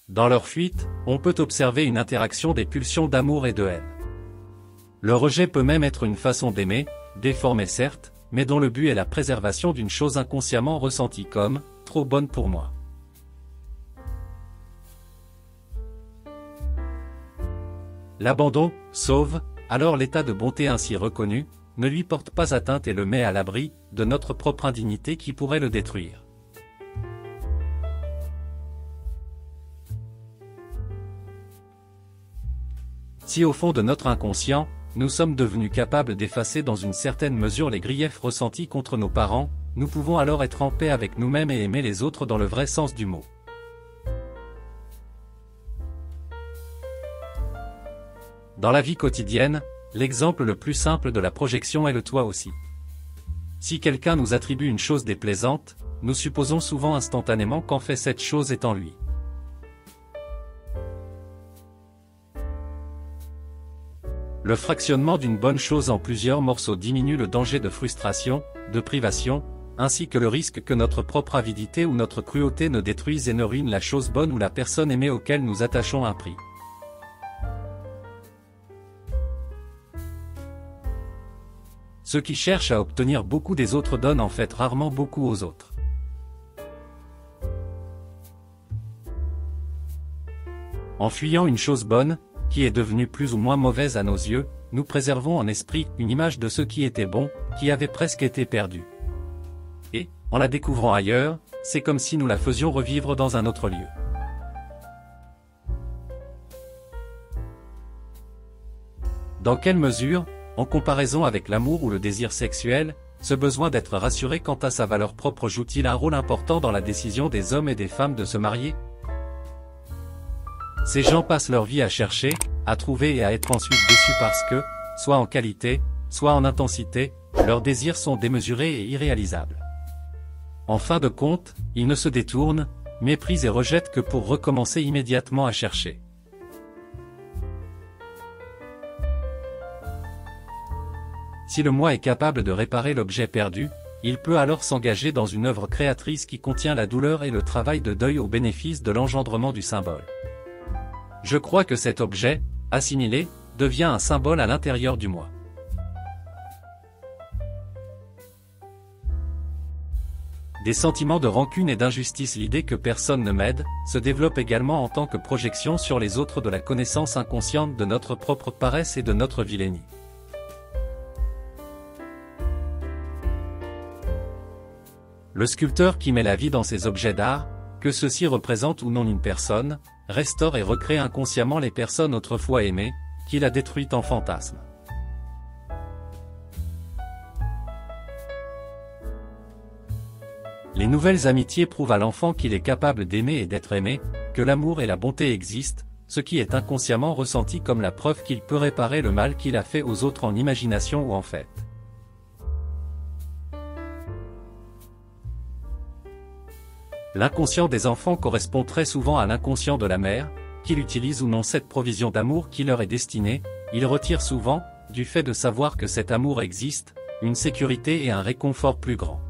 Dans leur fuite, on peut observer une interaction des pulsions d'amour et de haine. Le rejet peut même être une façon d'aimer, déformée certes, mais dont le but est la préservation d'une chose inconsciemment ressentie comme « trop bonne pour moi ». L'abandon sauve, alors l'état de bonté ainsi reconnu, ne lui porte pas atteinte et le met à l'abri de notre propre indignité qui pourrait le détruire. Si au fond de notre inconscient, nous sommes devenus capables d'effacer dans une certaine mesure les griefs ressentis contre nos parents, nous pouvons alors être en paix avec nous-mêmes et aimer les autres dans le vrai sens du mot. Dans la vie quotidienne, l'exemple le plus simple de la projection est le toi aussi. Si quelqu'un nous attribue une chose déplaisante, nous supposons souvent instantanément qu'en fait cette chose est en lui. Le fractionnement d'une bonne chose en plusieurs morceaux diminue le danger de frustration, de privation, ainsi que le risque que notre propre avidité ou notre cruauté ne détruise et ne ruine la chose bonne ou la personne aimée auquel nous attachons un prix. Ceux qui cherchent à obtenir beaucoup des autres donnent en fait rarement beaucoup aux autres. En fuyant une chose bonne, qui est devenue plus ou moins mauvaise à nos yeux, nous préservons en esprit une image de ce qui était bon, qui avait presque été perdu. Et, en la découvrant ailleurs, c'est comme si nous la faisions revivre dans un autre lieu. Dans quelle mesure, en comparaison avec l'amour ou le désir sexuel, ce besoin d'être rassuré quant à sa valeur propre joue-t-il un rôle important dans la décision des hommes et des femmes de se marier ? Ces gens passent leur vie à chercher, à trouver et à être ensuite déçus parce que, soit en qualité, soit en intensité, leurs désirs sont démesurés et irréalisables. En fin de compte, ils ne se détournent, méprisent et rejettent que pour recommencer immédiatement à chercher. Si le moi est capable de réparer l'objet perdu, il peut alors s'engager dans une œuvre créatrice qui contient la douleur et le travail de deuil au bénéfice de l'engendrement du symbole. Je crois que cet objet, assimilé, devient un symbole à l'intérieur du moi. Des sentiments de rancune et d'injustice, l'idée que personne ne m'aide, se développe également en tant que projection sur les autres de la connaissance inconsciente de notre propre paresse et de notre vilainie. Le sculpteur qui met la vie dans ses objets d'art, que ceux-ci représentent ou non une personne, restaure et recrée inconsciemment les personnes autrefois aimées, qu'il a détruites en fantasme. Les nouvelles amitiés prouvent à l'enfant qu'il est capable d'aimer et d'être aimé, que l'amour et la bonté existent, ce qui est inconsciemment ressenti comme la preuve qu'il peut réparer le mal qu'il a fait aux autres en imagination ou en fait. L'inconscient des enfants correspond très souvent à l'inconscient de la mère, qu'il utilise ou non cette provision d'amour qui leur est destinée, ils retirent souvent, du fait de savoir que cet amour existe, une sécurité et un réconfort plus grand.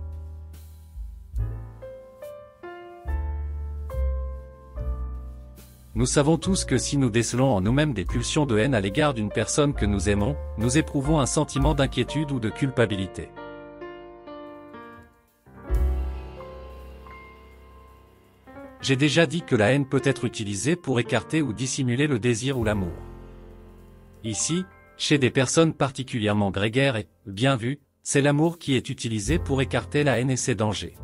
Nous savons tous que si nous décelons en nous-mêmes des pulsions de haine à l'égard d'une personne que nous aimons, nous éprouvons un sentiment d'inquiétude ou de culpabilité. J'ai déjà dit que la haine peut être utilisée pour écarter ou dissimuler le désir ou l'amour. Ici, chez des personnes particulièrement grégaires et bien vues, c'est l'amour qui est utilisé pour écarter la haine et ses dangers.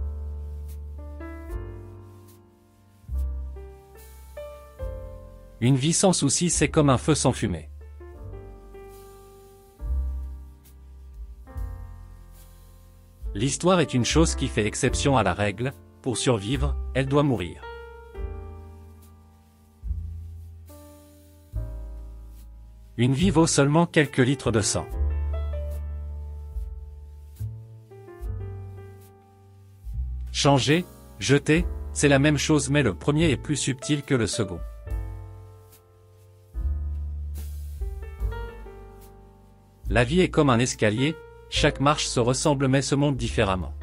Une vie sans soucis, c'est comme un feu sans fumée. L'histoire est une chose qui fait exception à la règle, pour survivre, elle doit mourir. Une vie vaut seulement quelques litres de sang. Changer, jeter, c'est la même chose mais le premier est plus subtil que le second. La vie est comme un escalier, chaque marche se ressemble mais se monte différemment.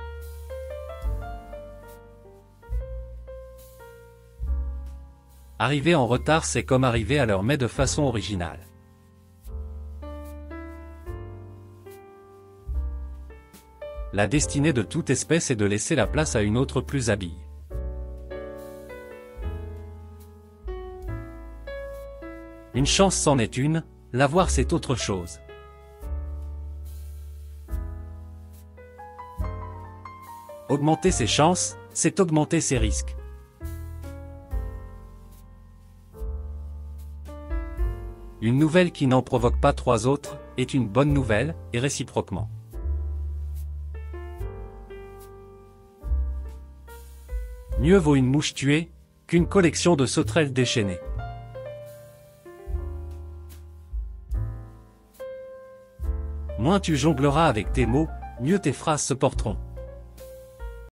Arriver en retard, c'est comme arriver à l'heure mais de façon originale. La destinée de toute espèce est de laisser la place à une autre plus habile. Une chance c'en est une, l'avoir c'est autre chose. Augmenter ses chances, c'est augmenter ses risques. Une nouvelle qui n'en provoque pas 3 autres, est une bonne nouvelle, et réciproquement. Mieux vaut une mouche tuée, qu'une collection de sauterelles déchaînées. Moins tu jongleras avec tes mots, mieux tes phrases se porteront.